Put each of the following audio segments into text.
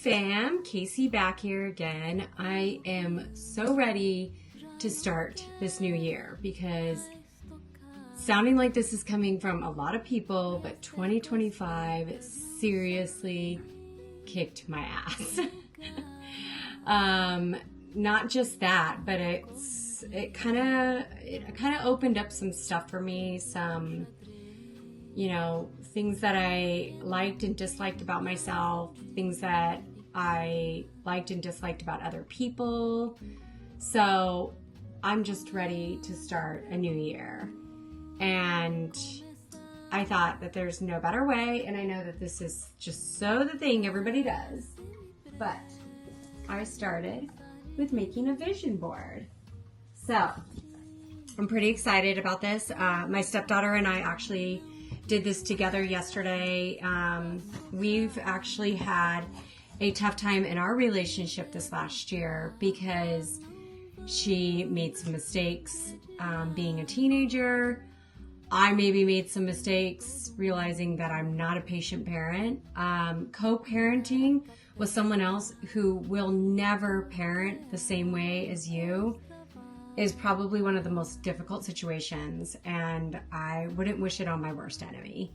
fam, Casey back here again. I am so ready to start this new year because sounding like this is coming from a lot of people, but 2025 seriously kicked my ass. Not just that, but it kind of opened up some stuff for me, some things that I liked and disliked about myself, things that I liked and disliked about other people. So I'm just ready to start a new year. And I thought that there's no better way, and I know that this is just so the thing everybody does, but I started with making a vision board. So I'm pretty excited about this. My stepdaughter and I actually did this together yesterday. We've actually had a tough time in our relationship this last year because she made some mistakes being a teenager. I maybe made some mistakes realizing that I'm not a patient parent. Co-parenting with someone else who will never parent the same way as you is probably one of the most difficult situations, and I wouldn't wish it on my worst enemy.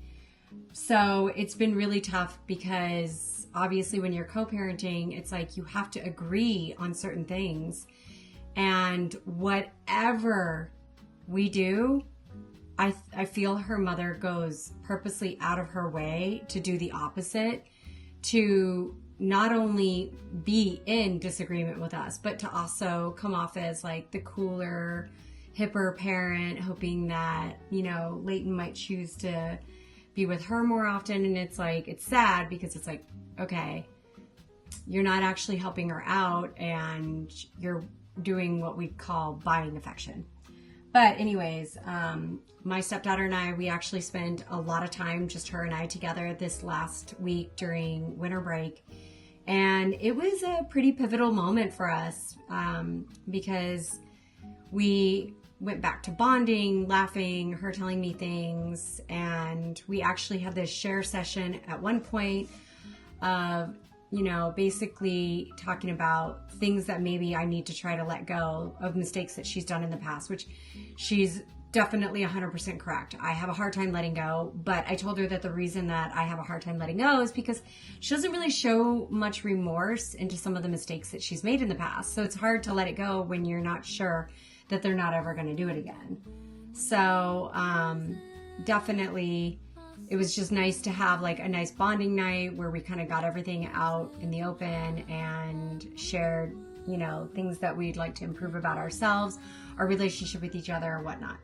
So it's been really tough because obviously when you're co-parenting, it's like you have to agree on certain things, and whatever we do, I feel her mother goes purposely out of her way to do the opposite, to not only be in disagreement with us, but to also come off as like the cooler, hipper parent, hoping that, Leighton might choose to be with her more often. And it's like, it's sad because it's like, okay, you're not actually helping her out and you're doing what we call buying affection. But anyways, my stepdaughter and I, we actually spent a lot of time, just her and I together this last week during winter break. And it was a pretty pivotal moment for us because we went back to bonding, laughing, her telling me things. And we actually had this share session at one point of, basically talking about things that maybe I need to try to let go of, mistakes that she's done in the past, which she's definitely 100% correct. I have a hard time letting go, but I told her that the reason that I have a hard time letting go is because she doesn't really show much remorse into some of the mistakes that she's made in the past. So it's hard to let it go when you're not sure that they're not ever going to do it again. So definitely it was just nice to have like a nice bonding night where we kind of got everything out in the open and shared, things that we'd like to improve about ourselves, our relationship with each other, or whatnot.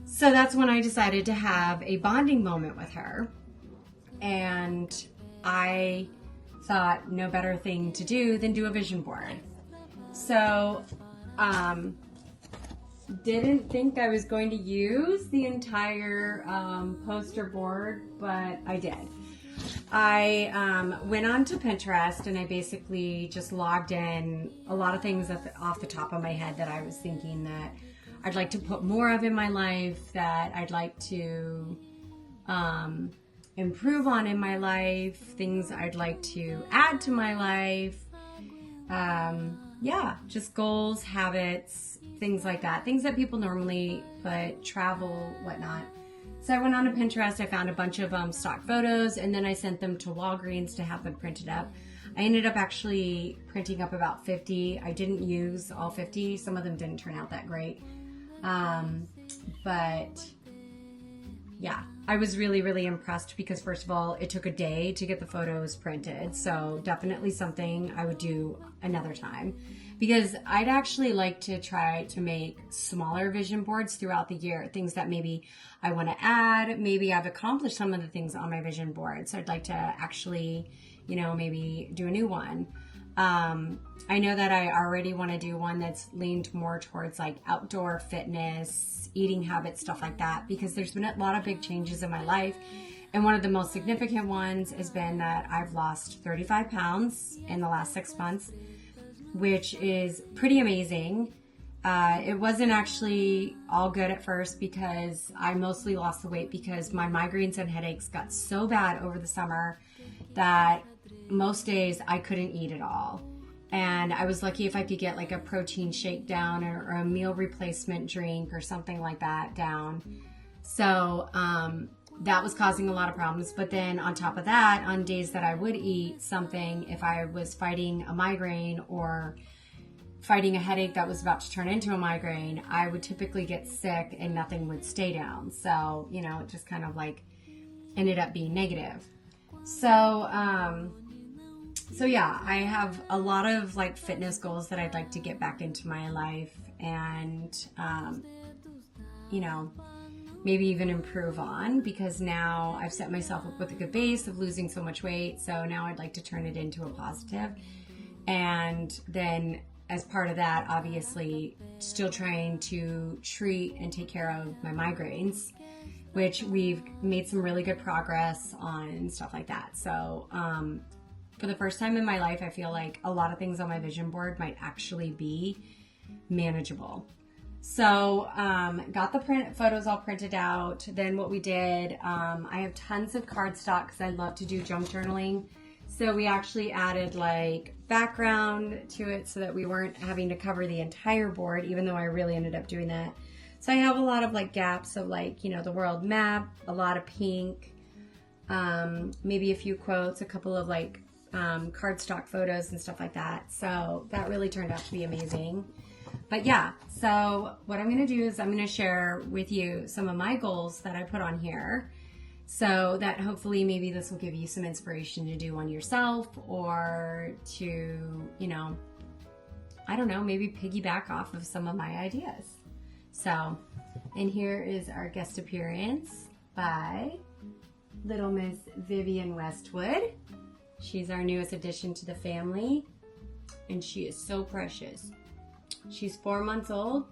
So that's when I decided to have a bonding moment with her. And I thought no better thing to do than do a vision board. So, didn't think I was going to use the entire poster board, but I did. I went on to Pinterest and I basically just logged in a lot of things off the top of my head that I was thinking that I'd like to put more of in my life, that I'd like to improve on in my life, things I'd like to add to my life. Just goals, habits, things like that. Things that people normally put, travel, whatnot. So I went on to Pinterest, I found a bunch of stock photos, and then I sent them to Walgreens to have them printed up. I ended up actually printing up about 50. I didn't use all 50. Some of them didn't turn out that great. But yeah, I was really, really impressed because first of all, it took a day to get the photos printed. So definitely something I would do another time because I'd actually like to try to make smaller vision boards throughout the year, things that maybe I want to add. Maybe I've accomplished some of the things on my vision board. So I'd like to actually, maybe do a new one. I know that I already want to do one that's leaned more towards like outdoor fitness, eating habits, stuff like that, because there's been a lot of big changes in my life. And one of the most significant ones has been that I've lost 35 pounds in the last 6 months, which is pretty amazing. It wasn't actually all good at first because I mostly lost the weight because my migraines and headaches got so bad over the summer that most days I couldn't eat at all. And I was lucky if I could get like a protein shake down or a meal replacement drink or something like that down. So that was causing a lot of problems. But then on top of that, on days that I would eat something, if I was fighting a migraine or fighting a headache that was about to turn into a migraine, I would typically get sick and nothing would stay down. So, you know, it just kind of like ended up being negative. So yeah, I have a lot of like fitness goals that I'd like to get back into my life and, you know, maybe even improve on, because now I've set myself up with a good base of losing so much weight. So now I'd like to turn it into a positive. And then as part of that, obviously still trying to treat and take care of my migraines, which we've made some really good progress on and stuff like that. So, for the first time in my life, I feel like a lot of things on my vision board might actually be manageable. So, got the photos all printed out. Then what we did, I have tons of cardstock because I love to do junk journaling. So we actually added like background to it so that we weren't having to cover the entire board, even though I really ended up doing that. So I have a lot of like gaps of like, you know, the world map, a lot of pink, maybe a few quotes, a couple of like cardstock photos and stuff like that. So that really turned out to be amazing. But yeah, so what I'm going to do is I'm going to share with you some of my goals that I put on here, so that hopefully maybe this will give you some inspiration to do one yourself, or to, you know, I don't know, maybe piggyback off of some of my ideas. So, and here is our guest appearance by Little Miss Vivian Westwood. She's our newest addition to the family, and she is so precious. She's 4 months old,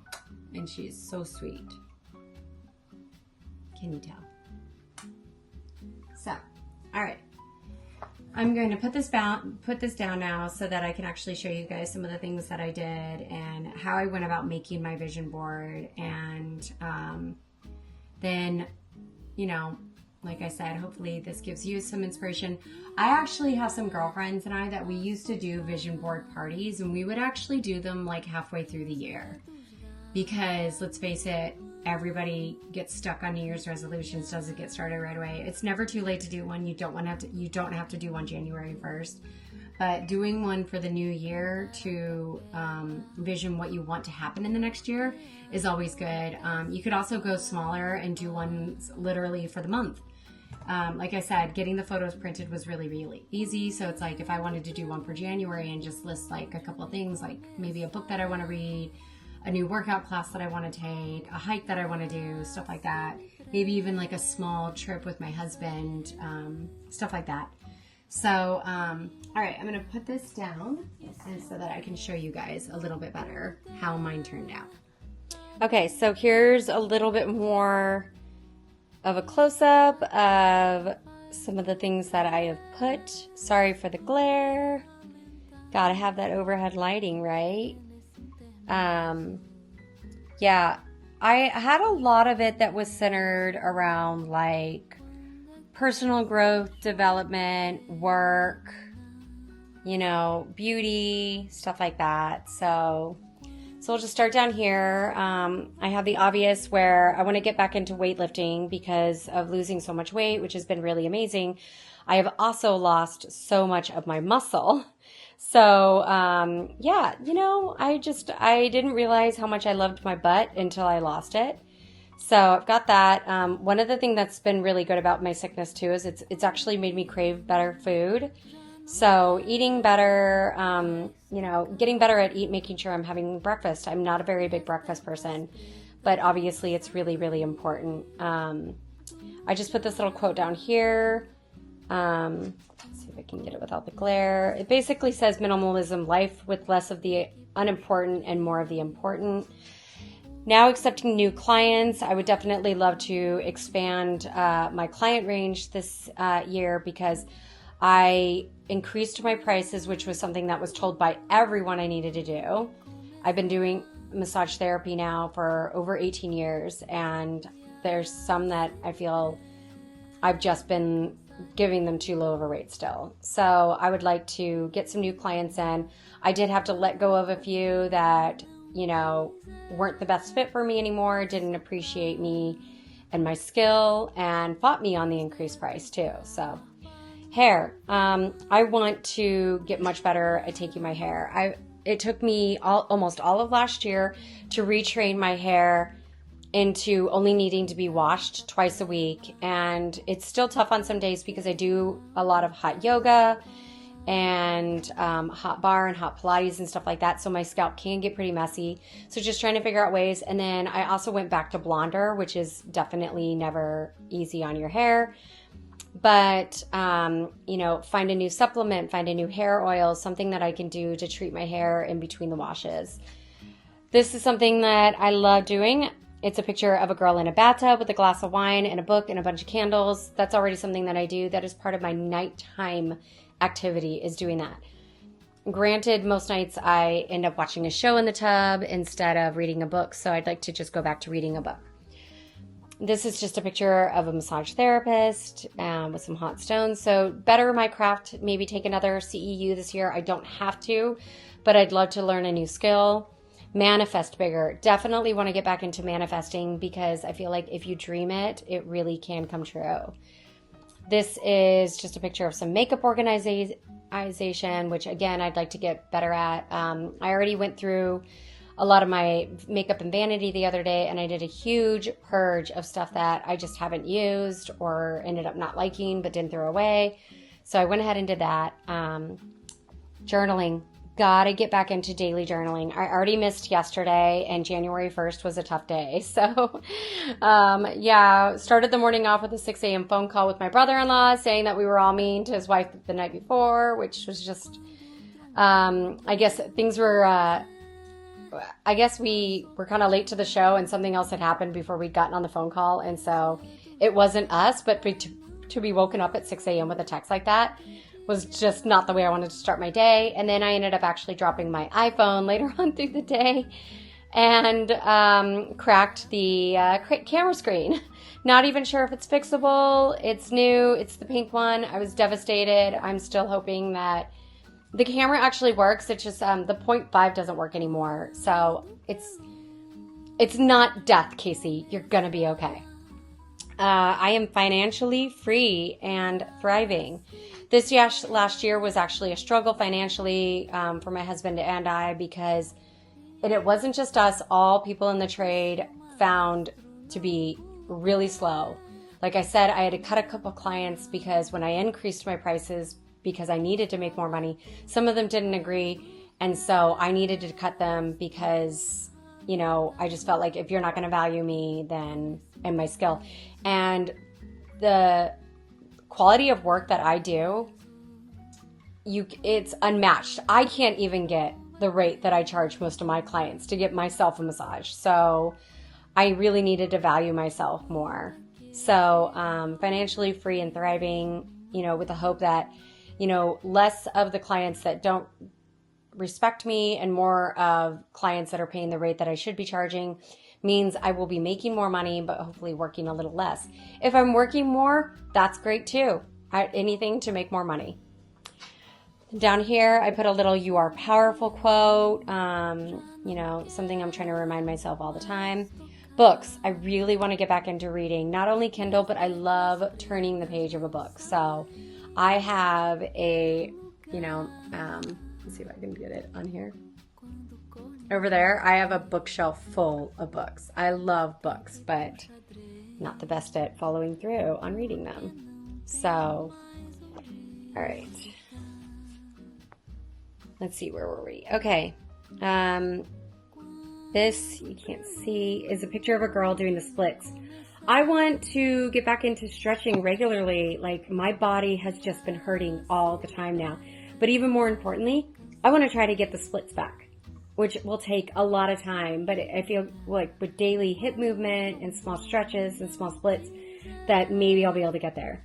and she is so sweet. Can you tell? So, all right. I'm going to put this down now so that I can actually show you guys some of the things that I did and how I went about making my vision board. And then, you know, like I said, hopefully this gives you some inspiration. I actually have some girlfriends and I that we used to do vision board parties, and we would actually do them like halfway through the year. Because let's face it, everybody gets stuck on New Year's resolutions, doesn't get started right away. It's never too late to do one. You don't have to do one January 1st. But doing one for the new year to vision what you want to happen in the next year is always good. You could also go smaller and do ones literally for the month. Like I said, getting the photos printed was really, really easy. So it's like if I wanted to do one for January and just list like a couple of things, like maybe a book that I want to read, a new workout class that I want to take, a hike that I want to do, stuff like that. Maybe even like a small trip with my husband, stuff like that. So, all right, I'm going to put this down and so that I can show you guys a little bit better how mine turned out. Okay, so here's a little bit more of a close-up of some of the things that I have put. Sorry for the glare. Gotta have that overhead lighting, right? Yeah, I had a lot of it that was centered around like personal growth, development, work, you know, beauty, stuff like that. So we'll just start down here. I have the obvious where I want to get back into weightlifting because of losing so much weight, which has been really amazing. I have also lost so much of my muscle. So, yeah, you know, I didn't realize how much I loved my butt until I lost it. So I've got that. One of the things that's been really good about my sickness too is it's actually made me crave better food. So eating better, you know, getting better at making sure I'm having breakfast. I'm not a very big breakfast person, but obviously it's really, really important. I just put this little quote down here. Let's see if I can get it without the glare. It basically says minimalism, life with less of the unimportant and more of the important. Now accepting new clients, I would definitely love to expand my client range this year because I increased my prices, which was something that was told by everyone I needed to do. I've been doing massage therapy now for over 18 years, and there's some that I feel I've just been giving them too low of a rate still. So I would like to get some new clients in. I did have to let go of a few that, weren't the best fit for me anymore, didn't appreciate me and my skill, and fought me on the increased price too. So hair. I want to get much better at taking my hair. It took me almost all of last year to retrain my hair into only needing to be washed twice a week. And it's still tough on some days because I do a lot of hot yoga and hot bar and hot Pilates and stuff like that. So my scalp can get pretty messy. So just trying to figure out ways. And then I also went back to blonder, which is definitely never easy on your hair. But, find a new supplement, find a new hair oil, something that I can do to treat my hair in between the washes. This is something that I love doing. It's a picture of a girl in a bathtub with a glass of wine and a book and a bunch of candles. That's already something that I do. That is part of my nighttime activity, is doing that. Granted, most nights I end up watching a show in the tub instead of reading a book. So I'd like to just go back to reading a book. This is just a picture of a massage therapist with some hot stones. So better my craft, maybe take another CEU this year. I don't have to, but I'd love to learn a new skill. Manifest bigger. Definitely want to get back into manifesting because I feel like if you dream it, it really can come true. This is just a picture of some makeup organization, which again, I'd like to get better at. I already went through a lot of my makeup and vanity the other day, and I did a huge purge of stuff that I just haven't used or ended up not liking but didn't throw away. So I went ahead and did that. Journaling. Gotta get back into daily journaling. I already missed yesterday, and January 1st was a tough day. So, started the morning off with a 6 a.m. phone call with my brother-in-law saying that we were all mean to his wife the night before, which was just, I guess things were... I guess we were kind of late to the show and something else had happened before we'd gotten on the phone call. And so it wasn't us, but to be woken up at 6 a.m. with a text like that was just not the way I wanted to start my day. And then I ended up actually dropping my iPhone later on through the day and cracked the camera screen. Not even sure if it's fixable. It's new. It's the pink one. I was devastated. I'm still hoping that the camera actually works. It's just the 0.5 doesn't work anymore. So it's not death, Casey. You're going to be okay. I am financially free and thriving. This last year was actually a struggle financially for my husband and I because it wasn't just us. All people in the trade found to be really slow. Like I said, I had to cut a couple clients because when I increased my prices because I needed to make more money, some of them didn't agree. And so I needed to cut them because, I just felt like if you're not going to value me, then, and my skill and the quality of work that I do, it's unmatched. I can't even get the rate that I charge most of my clients to get myself a massage. So I really needed to value myself more. So financially free and thriving, with the hope that, less of the clients that don't respect me and more of clients that are paying the rate that I should be charging means I will be making more money, but hopefully working a little less. If I'm working more, that's great too. Anything to make more money. Down here, I put a little "You are powerful" quote, something I'm trying to remind myself all the time. Books. I really want to get back into reading, not only Kindle, but I love turning the page of a book. So I have a, let's see if I can get it on here. Over there, I have a bookshelf full of books. I love books, but not the best at following through on reading them. So, all right. Let's see, where were we? Okay. This, you can't see, is a picture of a girl doing the splits. I want to get back into stretching regularly. Like, my body has just been hurting all the time now. But even more importantly, I want to try to get the splits back, which will take a lot of time. But I feel like with daily hip movement and small stretches and small splits, that maybe I'll be able to get there.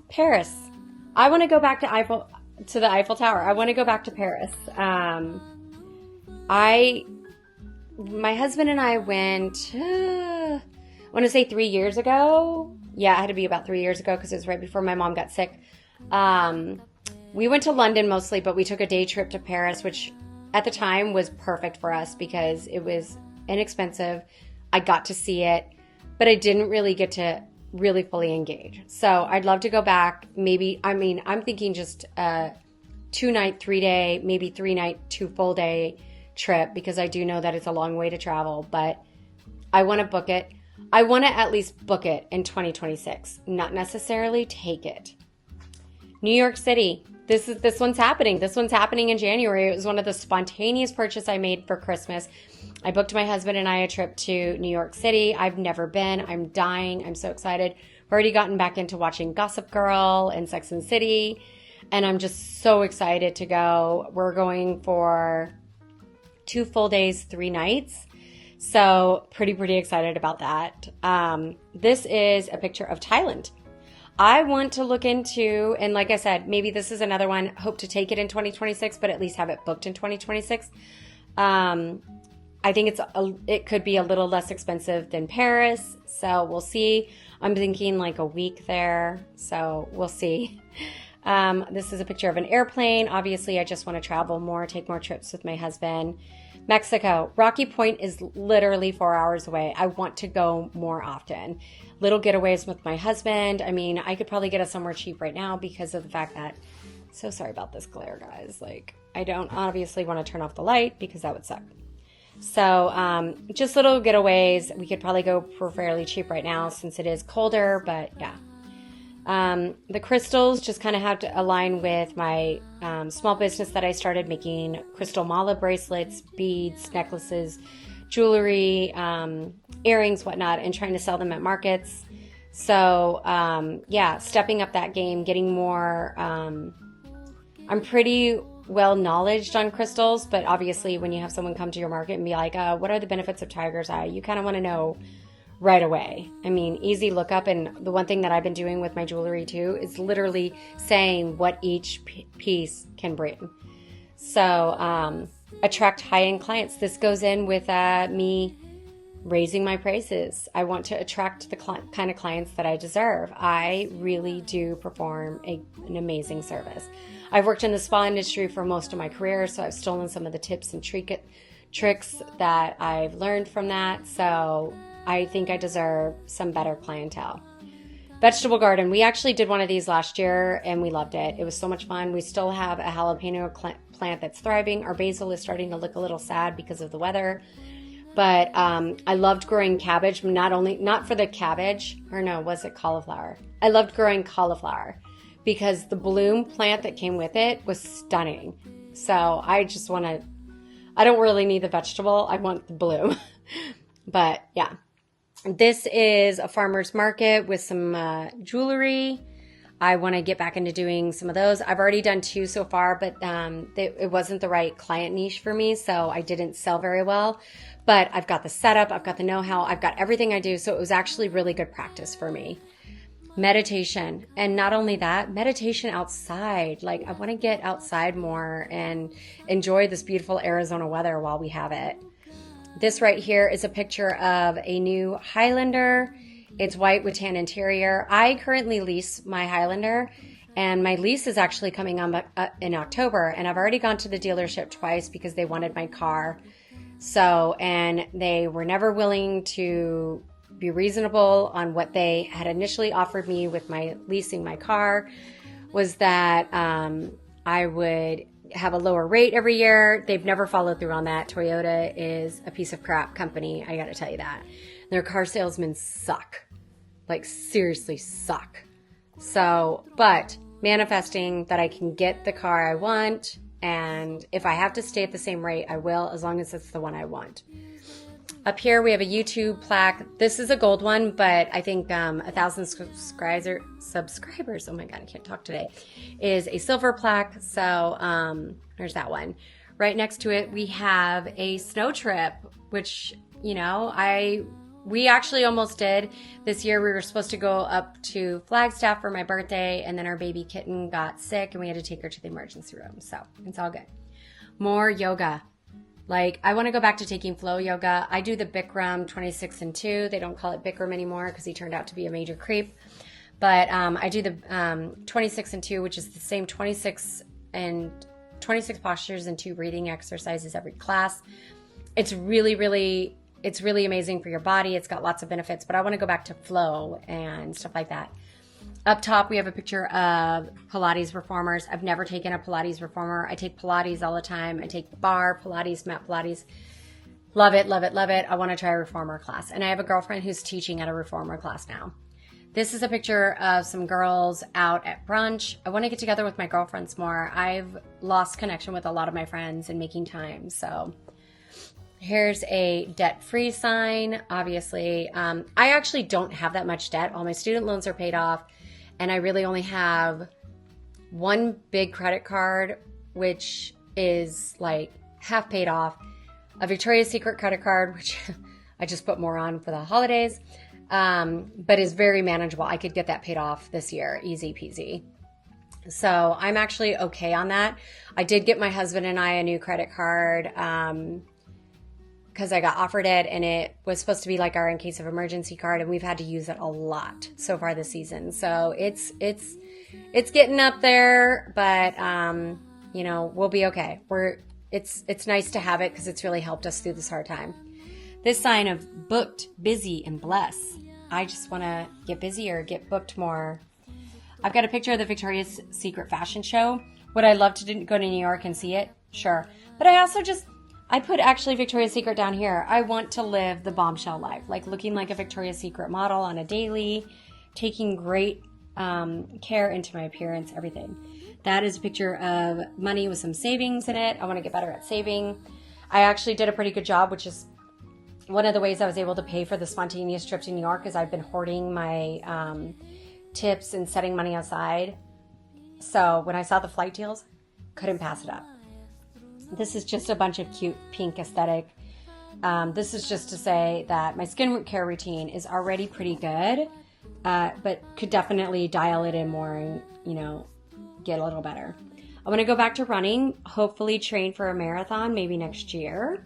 Paris. I want to go back to the Eiffel Tower. I want to go back to Paris. My husband and I went, want to say 3 years ago. Yeah, it had to be about 3 years ago because it was right before my mom got sick. We went to London mostly, but we took a day trip to Paris, which at the time was perfect for us because it was inexpensive. I got to see it, but I didn't really get to really fully engage. So I'd love to go back. Maybe, I mean, I'm thinking just a 2-night, 3-day, maybe 3-night, 2 full day trip because I do know that it's a long way to travel, but I want to book it. I want to at least book it in 2026, not necessarily take it. New York City. This one's happening. This one's happening in January. It was one of the spontaneous purchases I made for Christmas. I booked my husband and I a trip to New York City. I've never been. I'm dying. I'm so excited. I've already gotten back into watching Gossip Girl and Sex and the City, and I'm just so excited to go. We're going for 2 full days, 3 nights. So pretty excited about that. This is a picture of Thailand. I want to look into, and like I said, maybe this is another one, hope to take it in 2026, but at least have it booked in 2026. I think it could be a little less expensive than Paris, so we'll see. I'm thinking like a week there, so we'll see. This is a picture of an airplane. Obviously, I just want to travel more, take more trips with my husband. Mexico. Rocky Point is literally 4 hours away. I want to go more often. Little getaways with my husband. I mean, I could probably get us somewhere cheap right now because of the fact that, so sorry about this glare, guys. Like, I don't obviously want to turn off the light because that would suck. So, just little getaways. We could probably go for fairly cheap right now since it is colder, but yeah. The crystals just kind of have to align with my small business that I started making crystal mala bracelets, beads, necklaces, jewelry, earrings, whatnot, and trying to sell them at markets. So, yeah, stepping up that game, getting more, I'm pretty well knowledgeable on crystals, but obviously when you have someone come to your market and be like, what are the benefits of tiger's eye? You kind of want to know right away. I mean, easy lookup. And the one thing that I've been doing with my jewelry too is literally saying what each piece can bring. So, attract high-end clients. This goes in with me raising my prices. I want to attract the kind of clients that I deserve. I really do perform an amazing service. I've worked in the spa industry for most of my career, so I've stolen some of the tips and tricks that I've learned from that. So I think I deserve some better clientele. Vegetable garden. We actually did one of these last year and we loved it. It was so much fun. We still have a jalapeno plant that's thriving. Our basil is starting to look a little sad because of the weather. But I loved growing cabbage, not for the cabbage, or no, was it cauliflower? I loved growing cauliflower because the bloom plant that came with it was stunning. So I don't really need the vegetable. I want the bloom. But yeah. This is a farmer's market with some jewelry. I want to get back into doing some of those. I've already done 2 so far, but it wasn't the right client niche for me, so I didn't sell very well. But I've got the setup, I've got the know-how, I've got everything I do, so it was actually really good practice for me. Meditation. And not only that, meditation outside. Like, I want to get outside more and enjoy this beautiful Arizona weather while we have it. This right here is a picture of a new Highlander. It's white with tan interior. I currently lease my Highlander, and my lease is actually coming on in October, and I've already gone to the dealership twice because they wanted my car. So, and they were never willing to be reasonable on what they had initially offered me with my leasing my car, was that I would have a lower rate every year. They've never followed through on that. Toyota is a piece of crap company. I got to tell you that. Their car salesmen suck. Like, seriously suck. So, but manifesting that I can get the car I want, and if I have to stay at the same rate, I will, as long as it's the one I want. Up here, we have a YouTube plaque. This is a gold one, but I think 1,000 subscribers, oh my God, I can't talk today, is a silver plaque. So there's that one. Right next to it, we have a snow trip, which, you know, we actually almost did. This year, we were supposed to go up to Flagstaff for my birthday, and then our baby kitten got sick, and we had to take her to the emergency room. So it's all good. More yoga. Like, I want to go back to taking flow yoga. I do the Bikram 26 and 2. They don't call it Bikram anymore because he turned out to be a major creep. But I do the 26 and 2, which is the same 26 postures and 2 breathing exercises every class. It's really amazing for your body. It's got lots of benefits, but I want to go back to flow and stuff like that. Up top, we have a picture of Pilates reformers. I've never taken a Pilates reformer. I take Pilates all the time. I take bar Pilates, mat Pilates. Love it, love it, love it. I want to try a reformer class. And I have a girlfriend who's teaching at a reformer class now. This is a picture of some girls out at brunch. I want to get together with my girlfriends more. I've lost connection with a lot of my friends and making time. So here's a debt-free sign. Obviously, I actually don't have that much debt. All my student loans are paid off. And I really only have one big credit card, which is like half paid off. A Victoria's Secret credit card, which I just put more on for the holidays, but is very manageable. I could get that paid off this year, easy peasy. So I'm actually okay on that. I did get my husband and I a new credit card because I got offered it, and it was supposed to be like our in case of emergency card, and we've had to use it a lot so far this season. So it's getting up there, but you know, we'll be okay. It's nice to have it because it's really helped us through this hard time. This sign of booked, busy, and bless. I just want to get busier, get booked more. I've got a picture of the Victoria's Secret fashion show. Would I love to go to New York and see it? Sure. But I put actually Victoria's Secret down here. I want to live the bombshell life, like looking like a Victoria's Secret model on a daily, taking great care into my appearance, everything. That is a picture of money with some savings in it. I want to get better at saving. I actually did a pretty good job, which is one of the ways I was able to pay for the spontaneous trip to New York, is I've been hoarding my tips and setting money aside. So when I saw the flight deals, couldn't pass it up. This is just a bunch of cute pink aesthetic. This is just to say that my skincare routine is already pretty good, but could definitely dial it in more and, you know, get a little better. I want to go back to running, hopefully train for a marathon, maybe next year.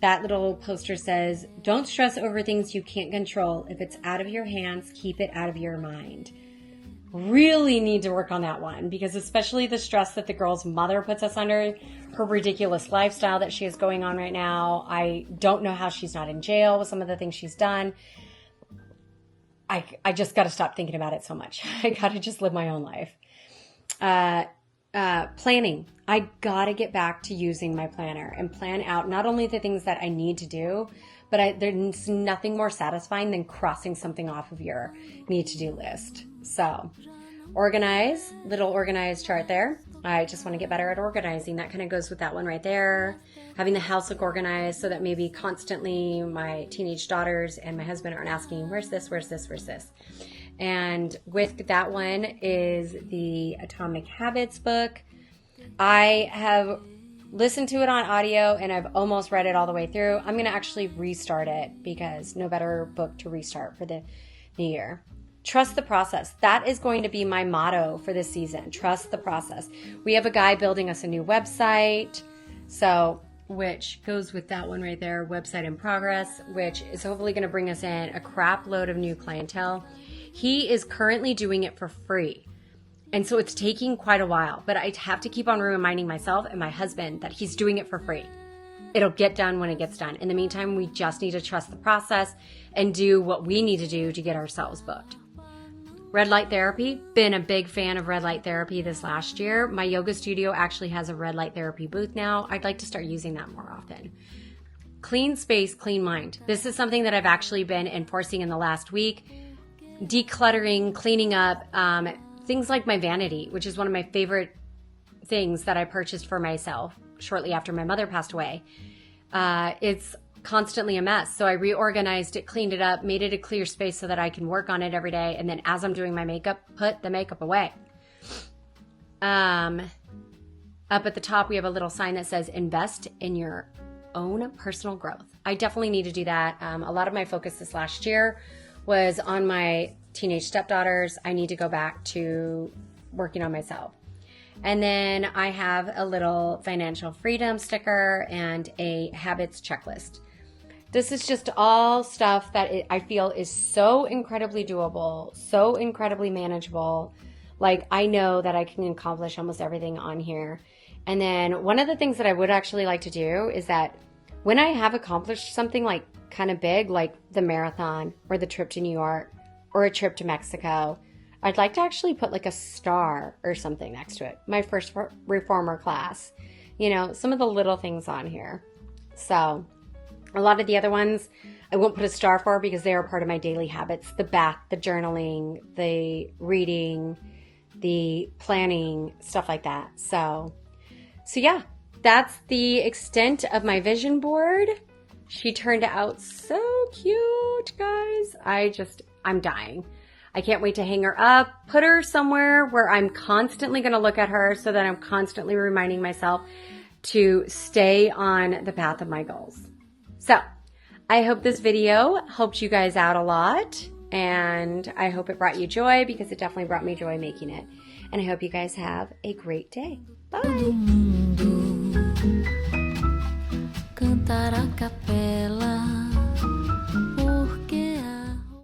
That little poster says, don't stress over things you can't control. If it's out of your hands, keep it out of your mind. Really need to work on that one, because especially the stress that the girl's mother puts us under, her ridiculous lifestyle that she has going on right now. I don't know how she's not in jail with some of the things she's done. I just got to stop thinking about it so much. I got to just live my own life. Planning. I got to get back to using my planner and plan out not only the things that I need to do, but there's nothing more satisfying than crossing something off of your need to do list. So little organized chart there. I just want to get better at organizing. That kind of goes with that one right there. Having the house look organized so that maybe constantly my teenage daughters and my husband aren't asking, where's this, where's this, where's this? And with that one is the Atomic Habits book. I have listened to it on audio and I've almost read it all the way through. I'm going to actually restart it because no better book to restart for the new year. Trust the process. That is going to be my motto for this season. Trust the process. We have a guy building us a new website, which goes with that one right there, website in progress, which is hopefully going to bring us in a crap load of new clientele. He is currently doing it for free. And so it's taking quite a while, but I have to keep on reminding myself and my husband that he's doing it for free. It'll get done when it gets done. In the meantime, we just need to trust the process and do what we need to do to get ourselves booked. Red light therapy, been a big fan of red light therapy this last year. My yoga studio actually has a red light therapy booth now. I'd like to start using that more often. Clean space, clean mind. This is something that I've actually been enforcing in the last week. Decluttering, cleaning up, things like my vanity, which is one of my favorite things that I purchased for myself shortly after my mother passed away. It's constantly a mess. So I reorganized it, cleaned it up, made it a clear space so that I can work on it every day. And then as I'm doing my makeup, put the makeup away. Up at the top, we have a little sign that says invest in your own personal growth. I definitely need to do that. A lot of my focus this last year was on my teenage stepdaughters. I need to go back to working on myself. And then I have a little financial freedom sticker and a habits checklist. This is just all stuff that I feel is so incredibly doable, so incredibly manageable. Like, I know that I can accomplish almost everything on here. And then one of the things that I would actually like to do is that when I have accomplished something like kind of big, like the marathon or the trip to New York or a trip to Mexico, I'd like to actually put like a star or something next to it. My first reformer class, you know, some of the little things on here. So a lot of the other ones I won't put a star for because they are part of my daily habits. The bath, the journaling, the reading, the planning, stuff like that. So yeah, that's the extent of my vision board. She turned out so cute, guys. I'm dying. I can't wait to hang her up, put her somewhere where I'm constantly going to look at her so that I'm constantly reminding myself to stay on the path of my goals. So I hope this video helped you guys out a lot, and I hope it brought you joy because it definitely brought me joy making it. And I hope you guys have a great day. Bye. Cantar a capela.